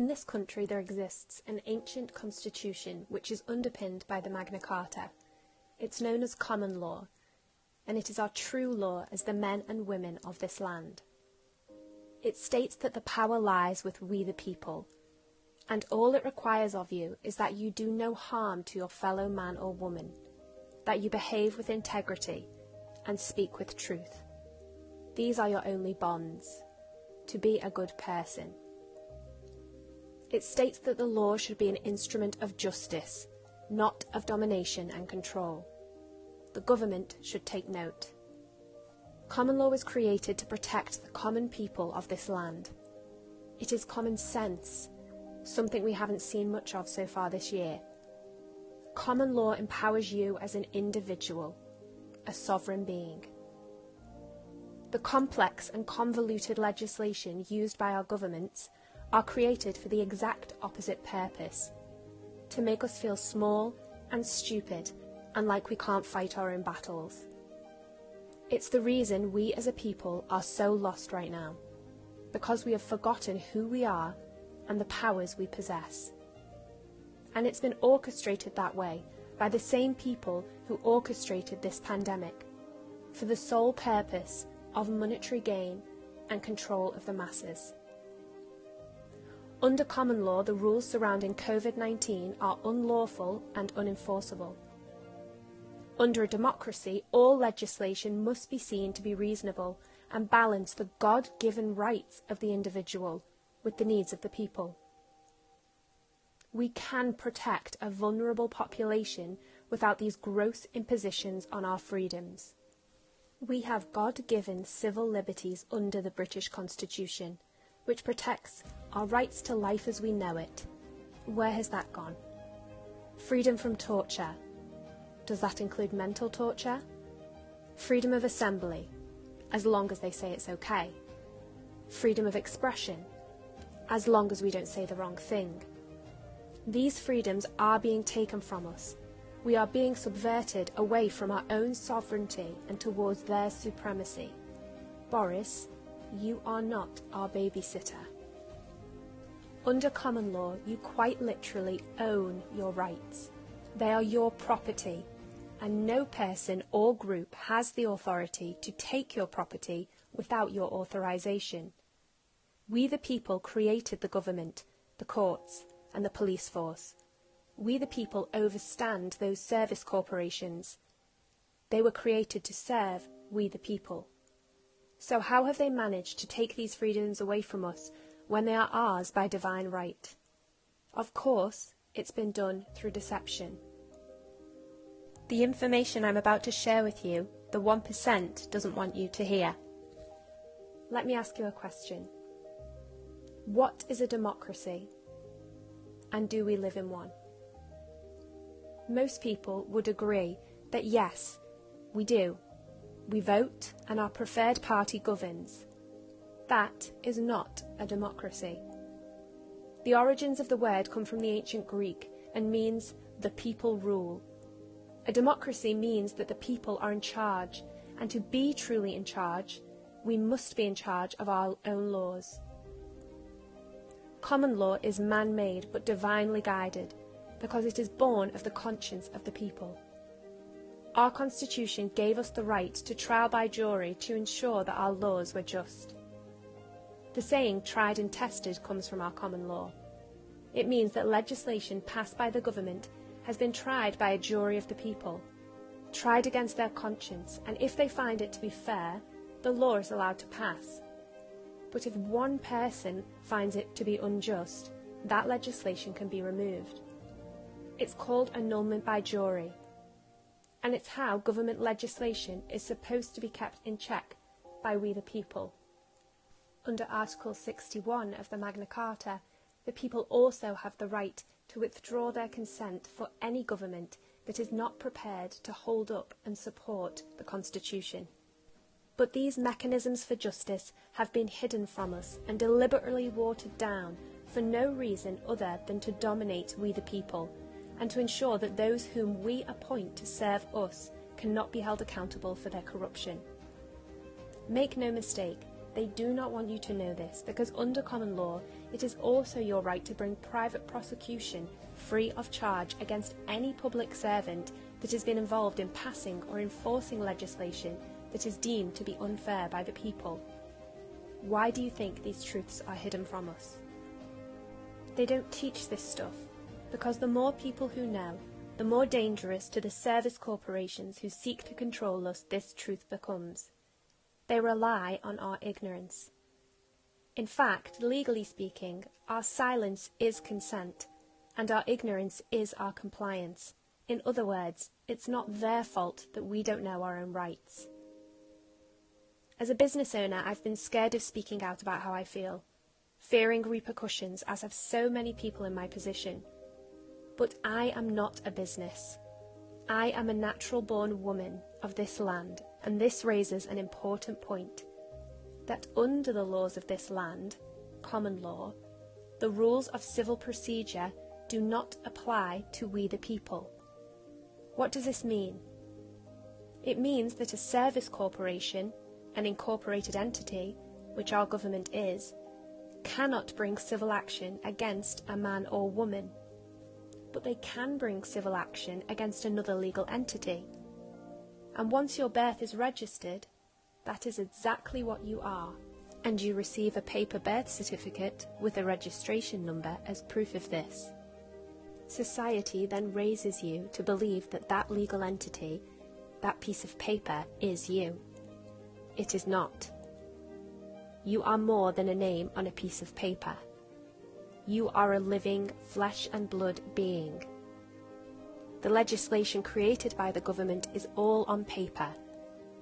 In this country there exists an ancient constitution which is underpinned by the Magna Carta. It's known as common law, and it is our true law as the men and women of this land. It states that the power lies with we the people, and all it requires of you is that you do no harm to your fellow man or woman, that you behave with integrity and speak with truth. These are your only bonds, to be a good person. It states that the law should be an instrument of justice, not of domination and control. The government should take note. Common law was created to protect the common people of this land. It is common sense, something we haven't seen much of so far this year. Common law empowers you as an individual, a sovereign being. The complex and convoluted legislation used by our governments are created for the exact opposite purpose, to make us feel small and stupid and like we can't fight our own battles. It's the reason we as a people are so lost right now, because we have forgotten who we are and the powers we possess. And it's been orchestrated that way by the same people who orchestrated this pandemic, for the sole purpose of monetary gain and control of the masses. Under common law, the rules surrounding COVID-19 are unlawful and unenforceable. Under a democracy, all legislation must be seen to be reasonable and balance the God-given rights of the individual with the needs of the people. We can protect a vulnerable population without these gross impositions on our freedoms. We have God-given civil liberties under the British Constitution, which protects our rights to life as we know it. Where has that gone? Freedom from torture. Does that include mental torture? Freedom of assembly, as long as they say it's okay. Freedom of expression, as long as we don't say the wrong thing. These freedoms are being taken from us. We are being subverted away from our own sovereignty and towards their supremacy. Boris, you are not our babysitter. Under common law, you quite literally own your rights. They are your property, and no person or group has the authority to take your property without your authorization. We the people created the government, the courts, and the police force. We the people overstand those service corporations. They were created to serve we the people. So how have they managed to take these freedoms away from us when they are ours by divine right? Of course, it's been done through deception. The information I'm about to share with you, the 1% doesn't want you to hear. Let me ask you a question. What is a democracy? And do we live in one? Most people would agree that yes, we do. We vote and our preferred party governs. That is not a democracy. The origins of the word come from the ancient Greek and means the people rule. A democracy means that the people are in charge, and to be truly in charge, we must be in charge of our own laws. Common law is man-made but divinely guided, because it is born of the conscience of the people. Our Constitution gave us the right to trial by jury to ensure that our laws were just. The saying tried and tested comes from our common law. It means that legislation passed by the government has been tried by a jury of the people, tried against their conscience, and if they find it to be fair, the law is allowed to pass. But if one person finds it to be unjust, that legislation can be removed. It's called annulment by jury, and it's how government legislation is supposed to be kept in check by we the people. Under Article 61 of the Magna Carta, the people also have the right to withdraw their consent for any government that is not prepared to hold up and support the Constitution. But these mechanisms for justice have been hidden from us and deliberately watered down for no reason other than to dominate we the people, and to ensure that those whom we appoint to serve us cannot be held accountable for their corruption. Make no mistake, They do not want you to know this, because under common law, it is also your right to bring private prosecution free of charge against any public servant that has been involved in passing or enforcing legislation that is deemed to be unfair by the people. Why do you think these truths are hidden from us? They don't teach this stuff, because the more people who know, the more dangerous to the service corporations who seek to control us this truth becomes. They rely on our ignorance. In fact, legally speaking, our silence is consent, and our ignorance is our compliance. In other words, it's not their fault that we don't know our own rights. As a business owner, I've been scared of speaking out about how I feel, fearing repercussions, as have so many people in my position. But I am not a business. I am a natural-born woman of this land, and this raises an important point, that under the laws of this land, common law, the rules of civil procedure do not apply to we the people. What does this mean? It means that a service corporation, an incorporated entity, which our government is, cannot bring civil action against a man or woman, but they can bring civil action against another legal entity. And once your birth is registered, that is exactly what you are, and you receive a paper birth certificate with a registration number as proof of this. Society then raises you to believe that that legal entity, that piece of paper, is you. It is not. You are more than a name on a piece of paper. You are a living, flesh and blood being. The legislation created by the government is all on paper,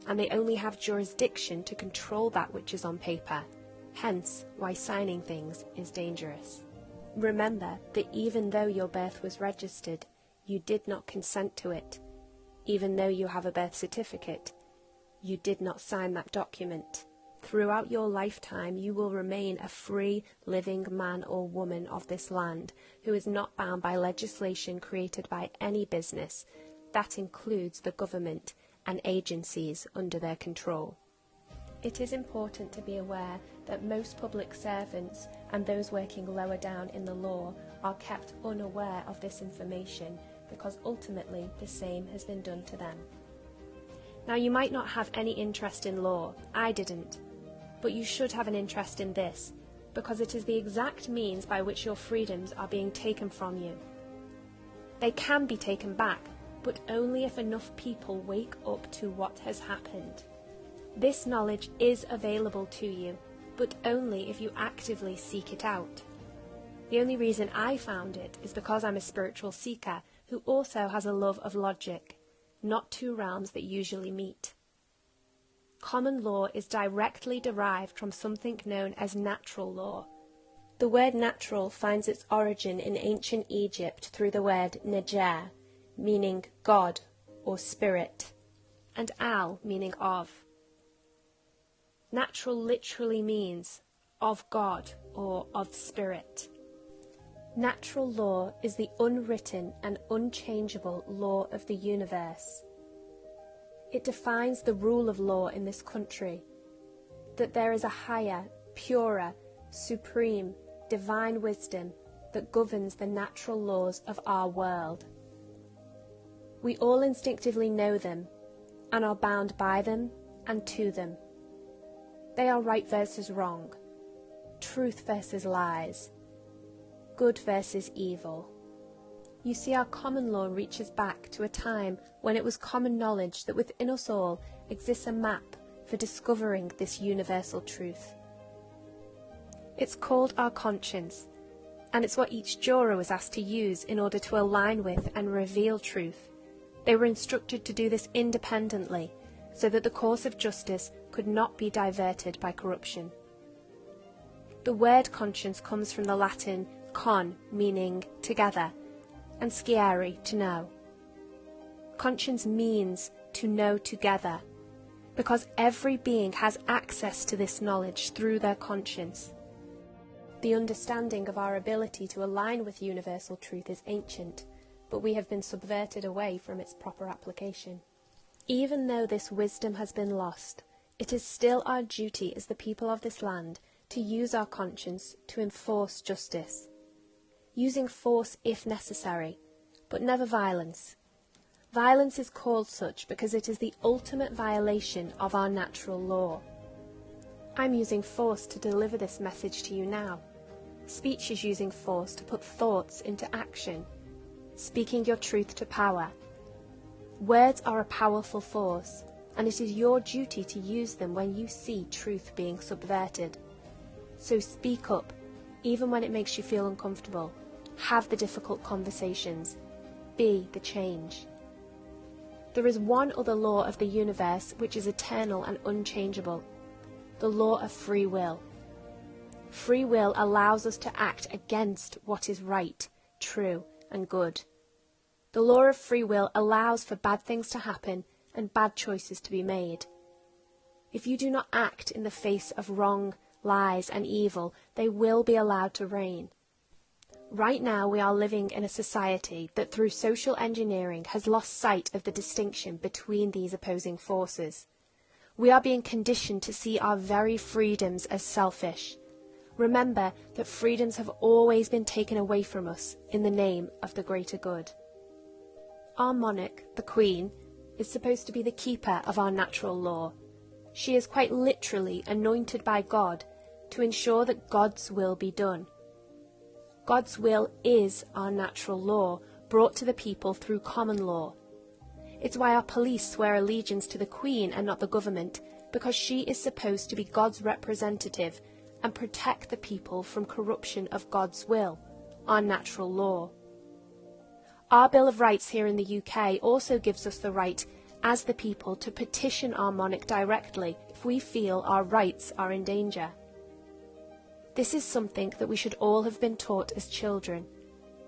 and they only have jurisdiction to control that which is on paper, hence why signing things is dangerous. Remember that even though your birth was registered, you did not consent to it. Even though you have a birth certificate, you did not sign that document. Throughout your lifetime, you will remain a free, living man or woman of this land who is not bound by legislation created by any business. That includes the government and agencies under their control. It is important to be aware that most public servants and those working lower down in the law are kept unaware of this information, because ultimately the same has been done to them. Now, you might not have any interest in law. I didn't. But you should have an interest in this, because it is the exact means by which your freedoms are being taken from you. They can be taken back, but only if enough people wake up to what has happened. This knowledge is available to you, but only if you actively seek it out. The only reason I found it is because I'm a spiritual seeker who also has a love of logic, not two realms that usually meet. Common law is directly derived from something known as natural law. The word natural finds its origin in ancient Egypt through the word nejer, meaning God or spirit, and al, meaning of. Natural literally means of God or of spirit. Natural law is the unwritten and unchangeable law of the universe. It defines the rule of law in this country, that there is a higher, purer, supreme, divine wisdom that governs the natural laws of our world. We all instinctively know them and are bound by them and to them. They are right versus wrong, truth versus lies, good versus evil. You see, our common law reaches back to a time when it was common knowledge that within us all exists a map for discovering this universal truth. It's called our conscience, and it's what each juror was asked to use in order to align with and reveal truth. They were instructed to do this independently, so that the course of justice could not be diverted by corruption. The word conscience comes from the Latin con, meaning together, and sciere, to know. Conscience means to know together, because every being has access to this knowledge through their conscience. The understanding of our ability to align with universal truth is ancient, but we have been subverted away from its proper application. Even though this wisdom has been lost, It is still our duty as the people of this land to use our conscience to enforce justice, using force if necessary, but never violence. Violence is called such because it is the ultimate violation of our natural law. I'm using force to deliver this message to you now. Speech is using force to put thoughts into action, speaking your truth to power. Words are a powerful force, and it is your duty to use them when you see truth being subverted. So speak up, even when it makes you feel uncomfortable. Have the difficult conversations. Be the change. There is one other law of the universe which is eternal and unchangeable, the law of free will. Free will allows us to act against what is right, true, and good. The law of free will allows for bad things to happen and bad choices to be made. If you do not act in the face of wrong, lies, and evil, they will be allowed to reign. Right now we are living in a society that through social engineering has lost sight of the distinction between these opposing forces. We are being conditioned to see our very freedoms as selfish. Remember that freedoms have always been taken away from us in the name of the greater good. Our monarch, the Queen, is supposed to be the keeper of our natural law. She is quite literally anointed by God to ensure that God's will be done. God's will is our natural law, brought to the people through common law. It's why our police swear allegiance to the Queen and not the government, because she is supposed to be God's representative and protect the people from corruption of God's will, our natural law. Our Bill of Rights here in the UK also gives us the right, as the people, to petition our monarch directly if we feel our rights are in danger. This is something that we should all have been taught as children,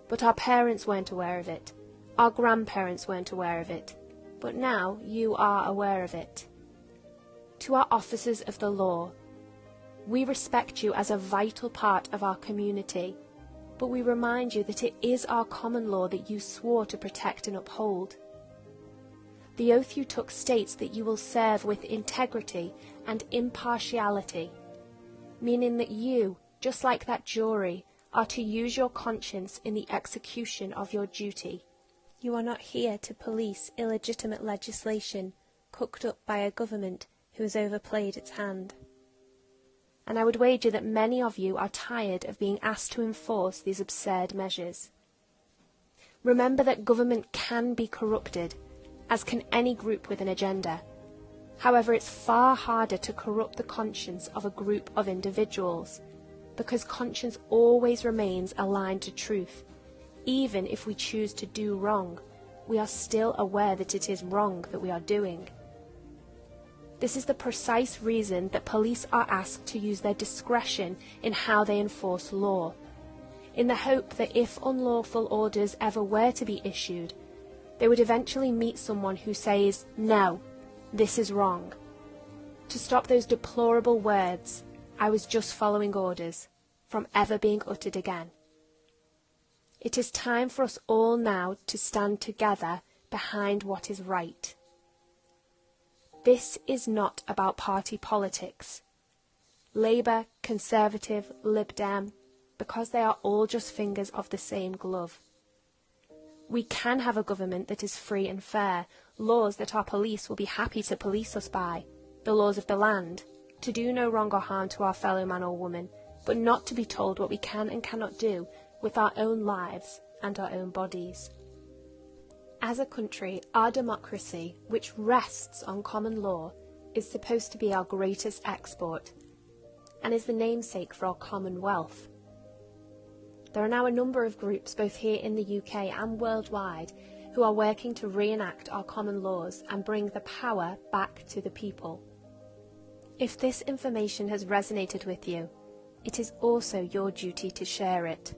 but our parents weren't aware of it. Our grandparents weren't aware of it, but now you are aware of it. To our officers of the law, we respect you as a vital part of our community, but we remind you that it is our common law that you swore to protect and uphold. The oath you took states that you will serve with integrity and impartiality, meaning that you, just like that jury, are to use your conscience in the execution of your duty. You are not here to police illegitimate legislation cooked up by a government who has overplayed its hand. And I would wager that many of you are tired of being asked to enforce these absurd measures. Remember that government can be corrupted, as can any group with an agenda. However, it's far harder to corrupt the conscience of a group of individuals, because conscience always remains aligned to truth. Even if we choose to do wrong, we are still aware that it is wrong that we are doing. This is the precise reason that police are asked to use their discretion in how they enforce law, in the hope that if unlawful orders ever were to be issued, they would eventually meet someone who says, "No, this is wrong," to stop those deplorable words, "I was just following orders," from ever being uttered again. It is time for us all now to stand together behind what is right. This is not about party politics. Labour, Conservative, Lib Dem, because they are all just fingers of the same glove. We can have a government that is free and fair, laws that our police will be happy to police us by, the laws of the land, to do no wrong or harm to our fellow man or woman, but not to be told what we can and cannot do with our own lives and our own bodies. As a country, our democracy, which rests on common law, is supposed to be our greatest export, and is the namesake for our common wealth. There are now a number of groups, both here in the UK and worldwide, who are working to reenact our common laws and bring the power back to the people. If this information has resonated with you, it is also your duty to share it.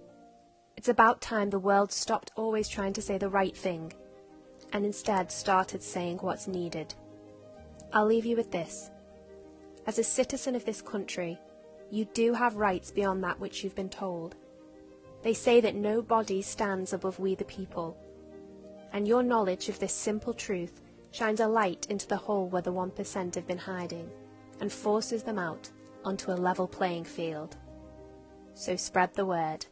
It's about time the world stopped always trying to say the right thing, and instead started saying what's needed. I'll leave you with this. As a citizen of this country, you do have rights beyond that which you've been told. They say that no body stands above we the people, and your knowledge of this simple truth shines a light into the hole where the 1% have been hiding. and forces them out onto a level playing field. So spread the word.